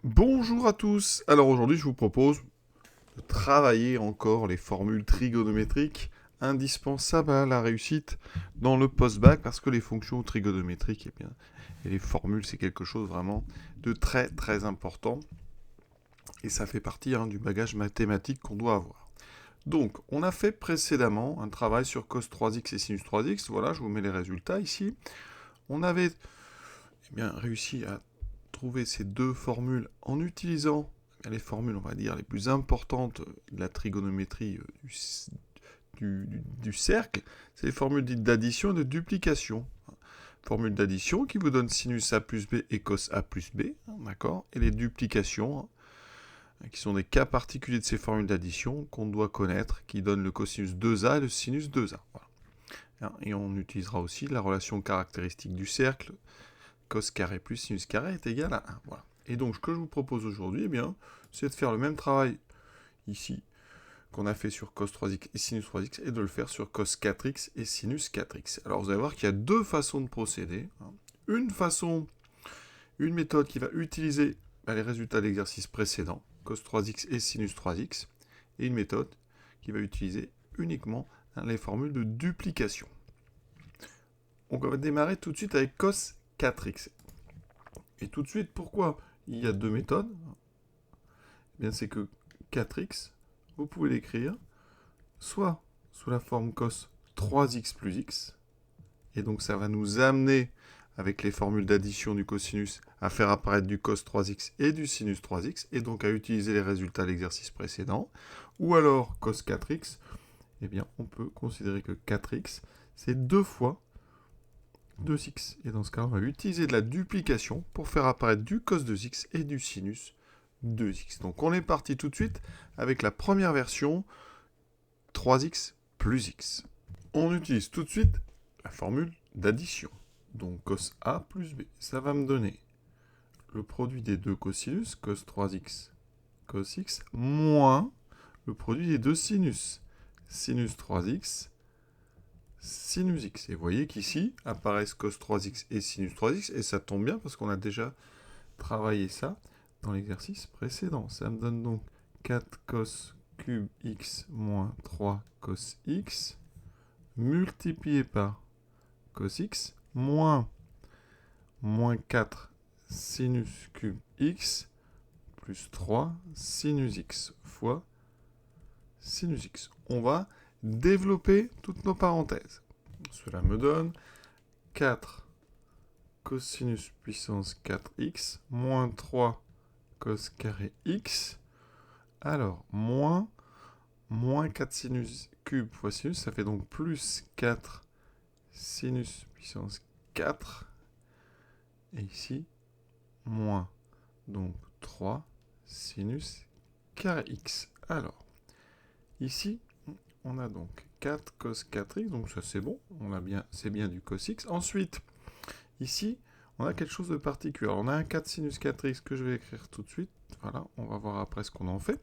Bonjour à tous. Alors aujourd'hui, je vous propose de travailler encore les formules trigonométriques indispensables à la réussite dans le post-bac parce que les fonctions trigonométriques et les formules, c'est quelque chose vraiment de très très important et ça fait partie du bagage mathématique qu'on doit avoir. Donc, on a fait précédemment un travail sur cos 3x et sinus 3x. Voilà, je vous mets les résultats ici. On avait réussi à trouver ces deux formules en utilisant les formules, on va dire, les plus importantes de la trigonométrie du cercle. C'est les formules dites d'addition et de duplication. Formule d'addition qui vous donne sinus a plus b et cos a plus b, d'accord. Et les duplications, qui sont des cas particuliers de ces formules d'addition qu'on doit connaître, qui donnent le cosinus 2a et le sinus 2a. Voilà. Et on utilisera aussi la relation caractéristique du cercle, cos carré plus sinus carré est égal à 1. Voilà. Et donc, ce que je vous propose aujourd'hui, c'est de faire le même travail ici qu'on a fait sur cos 3x et sinus 3x et de le faire sur cos 4x et sinus 4x. Alors, vous allez voir qu'il y a deux façons de procéder. Une méthode qui va utiliser les résultats de l'exercice précédent, cos 3x et sinus 3x, et une méthode qui va utiliser uniquement les formules de duplication. On va démarrer tout de suite avec cos 4x. Et tout de suite, pourquoi il y a deux méthodes? C'est que 4x, vous pouvez l'écrire soit sous la forme cos 3x plus x, et donc ça va nous amener, avec les formules d'addition du cosinus, à faire apparaître du cos 3x et du sinus 3x, et donc à utiliser les résultats de l'exercice précédent, ou alors cos 4x, on peut considérer que 4x, c'est 2 fois 2x. Et dans ce cas, on va utiliser de la duplication pour faire apparaître du cos 2x et du sinus 2x. Donc on est parti tout de suite avec la première version, 3x plus x. On utilise tout de suite la formule d'addition. Donc cos A plus B. Ça va me donner le produit des deux cosinus, cos 3x, cos x, moins le produit des deux sinus, sinus 3x, sinus x. Et vous voyez qu'ici apparaissent cos 3x et sinus 3x, et ça tombe bien parce qu'on a déjà travaillé ça dans l'exercice précédent. Ça me donne donc 4 cos cube x moins 3 cos x multiplié par cos x moins 4 sinus cube x plus 3 sinus x fois sinus x. On va développer toutes nos parenthèses. Cela me donne 4 cosinus puissance 4x moins 3 cos carré x. Alors, moins 4 sinus cube fois sinus, ça fait donc plus 4 sinus puissance 4. Et ici, moins donc 3 sinus carré x. Alors, ici, on a donc 4 cos 4x, donc ça c'est bon, c'est bien du cos x. Ensuite, ici, on a quelque chose de particulier. Alors, on a un 4 sinus 4x que je vais écrire tout de suite. Voilà, on va voir après ce qu'on en fait.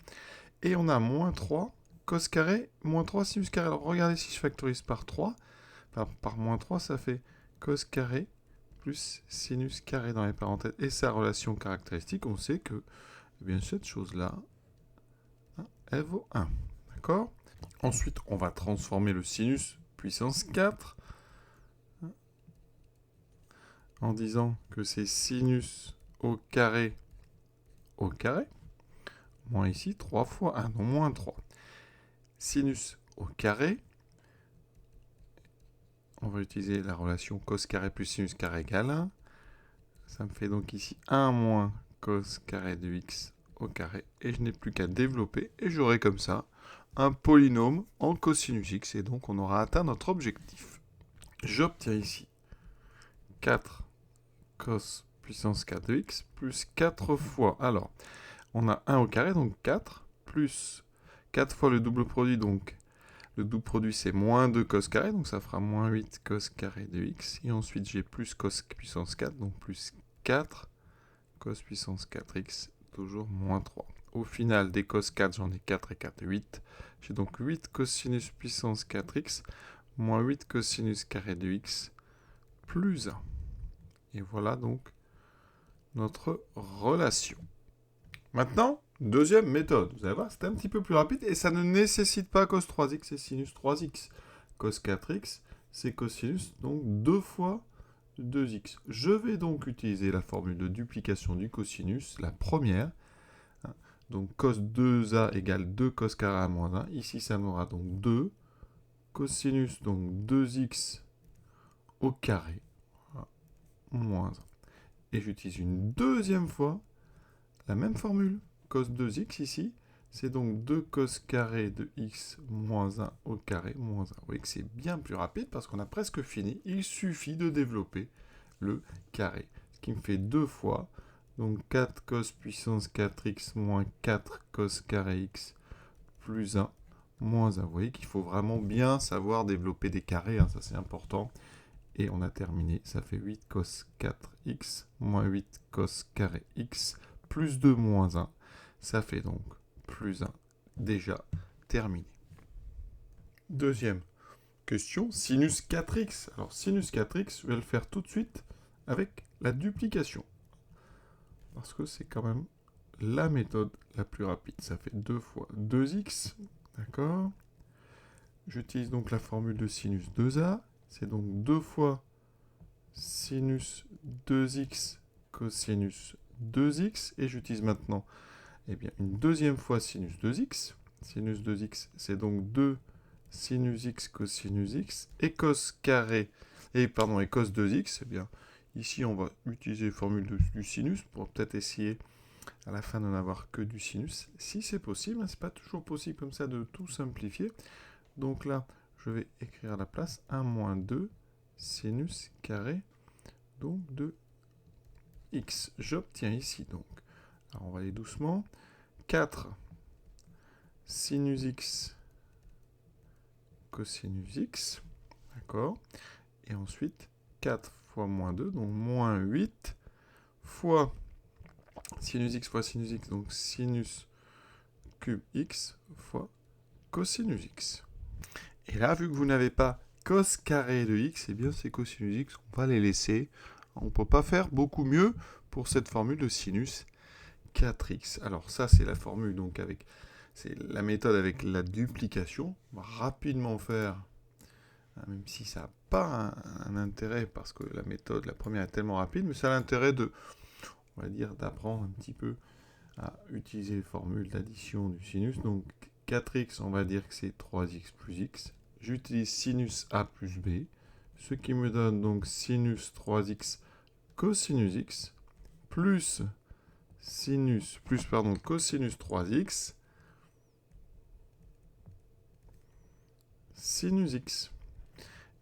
Et on a moins 3 cos carré, moins 3 sinus carré. Alors, regardez si je factorise par 3. Enfin, par moins 3, ça fait cos carré plus sinus carré dans les parenthèses. Et sa relation caractéristique, on sait que cette chose-là, elle vaut 1. D'accord? Ensuite, on va transformer le sinus puissance 4 en disant que c'est sinus au carré, moins ici 3 fois 1, non moins 3. Sinus au carré, on va utiliser la relation cos carré plus sinus carré égale 1. Ça me fait donc ici 1 moins cos carré de x au carré. Et je n'ai plus qu'à développer et j'aurai comme ça un polynôme en cosinus x. Et donc on aura atteint notre objectif. J'obtiens ici 4 cos puissance 4 de x plus 4 fois. Alors, on a 1 au carré, donc 4, plus 4 fois le double produit, donc le double produit c'est moins 2 cos carré, donc ça fera moins 8 cos carré de x. Et ensuite j'ai plus cos puissance 4, donc plus 4 cos puissance 4x, toujours moins 3. Au final, des cos 4, j'en ai 4 et 4, 8. J'ai donc 8 cosinus puissance 4x, moins 8 cosinus carré de x, plus 1. Et voilà donc notre relation. Maintenant, deuxième méthode. Vous allez voir, c'est un petit peu plus rapide et ça ne nécessite pas cos 3x et sinus 3x. Cos 4x, c'est cosinus, donc 2 fois 2x. Je vais donc utiliser la formule de duplication du cosinus, la première. Donc cos 2a égale 2 cos carré à moins 1. Ici, ça m'aura donc 2 cosinus, donc 2x au carré, moins 1. Et j'utilise une deuxième fois la même formule. Cos 2x ici, c'est donc 2 cos carré de x moins 1 au carré moins 1. Vous voyez que c'est bien plus rapide parce qu'on a presque fini. Il suffit de développer le carré. Ce qui me fait 2 fois, donc 4 cos puissance 4x moins 4 cos carré x plus 1 moins 1. Vous voyez qu'il faut vraiment bien savoir développer des carrés, hein, ça c'est important. Et on a terminé, ça fait 8 cos 4x moins 8 cos carré x plus 2 moins 1. Ça fait donc plus 1. Déjà terminé. Deuxième question, sinus 4x. Alors sinus 4x, je vais le faire tout de suite avec la duplication. Parce que c'est quand même la méthode la plus rapide. Ça fait 2 fois 2x. D'accord. J'utilise donc la formule de sinus 2a. C'est donc 2 fois sinus 2x cosinus 2x. Et j'utilise maintenant une deuxième fois sinus 2x. Sinus 2x, c'est donc 2 sinus x cosinus x. Et cos carré, et cos 2x, ici on va utiliser la formule du sinus pour peut-être essayer à la fin de n'avoir que du sinus. Si c'est possible, c'est pas toujours possible comme ça de tout simplifier. Donc là, je vais écrire à la place 1 moins 2 sinus carré donc de x. J'obtiens ici donc, alors on va aller doucement, 4 sinus x cosinus x, d'accord, et ensuite 4 fois moins 2, donc moins 8 fois sinus x, donc sinus cube x fois cosinus x. Et là, vu que vous n'avez pas cos carré de x, c'est cosinus x, on va les laisser. On ne peut pas faire beaucoup mieux pour cette formule de sinus 4x. Alors ça, c'est la formule, donc c'est la méthode avec la duplication. On va rapidement faire, même si ça n'a pas un intérêt, parce que la première est tellement rapide, mais ça a l'intérêt on va dire, d'apprendre un petit peu à utiliser les formules d'addition du sinus. Donc 4x, on va dire que c'est 3x plus x. J'utilise sinus a plus b, ce qui me donne donc sinus 3x cosinus x plus cosinus 3x sinus x.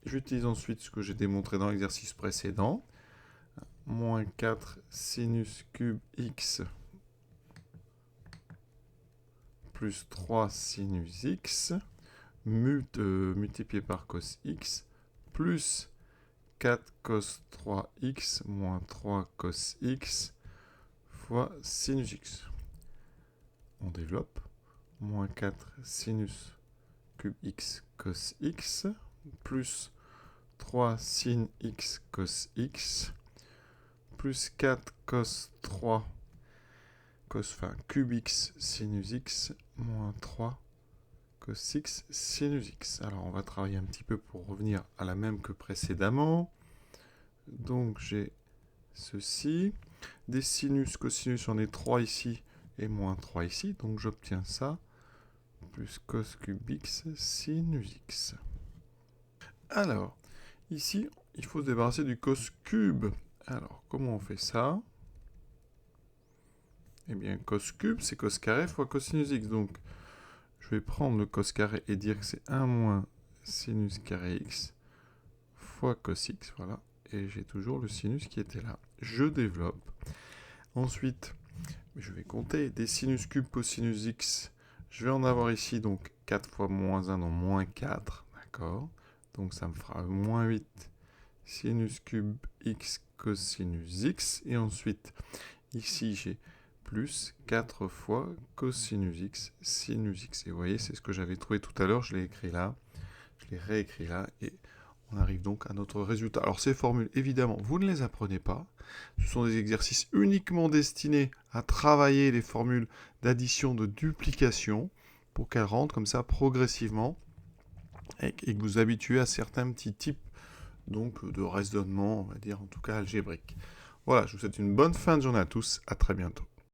J'utilise ensuite ce que j'ai démontré dans l'exercice précédent, moins 4 sinus cube x plus 3 sinus x multiplié par cos x plus 4 cos 3x moins 3 cos x fois sinus x. On développe. Moins 4 sinus cube x cos x plus 3 sin x cos x plus 4 cos 3 cube x sinus x moins 3 cos x sinus x. Alors on va travailler un petit peu pour revenir à la même que précédemment. Donc j'ai ceci. Des sinus, cosinus, on est 3 ici et moins 3 ici. Donc j'obtiens ça. Plus cos cube x sinus x. Alors, ici, il faut se débarrasser du cos cube. Alors, comment on fait ça? Eh bien, cos cube, c'est cos carré fois cosinus x. Donc, je vais prendre le cos carré et dire que c'est 1 moins sinus carré x fois cos x. Voilà. Et j'ai toujours le sinus qui était là. Je développe. Ensuite, je vais compter des sinus cubes cosinus x. Je vais en avoir ici, donc 4 fois moins 1, donc moins 4. D'accord. Donc ça me fera moins 8 sinus cube x cosinus x. Et ensuite, ici, j'ai plus 4 fois cosinus x sinus x. Et vous voyez, c'est ce que j'avais trouvé tout à l'heure. Je l'ai écrit là. Je l'ai réécrit là. Et On arrive donc à notre résultat. Alors ces formules, évidemment, vous ne les apprenez pas. Ce sont des exercices uniquement destinés à travailler les formules d'addition, de duplication, pour qu'elles rentrent comme ça progressivement et que vous vous habituez à certains petits types donc, de raisonnement, on va dire en tout cas algébrique. Voilà, je vous souhaite une bonne fin de journée à tous, à très bientôt.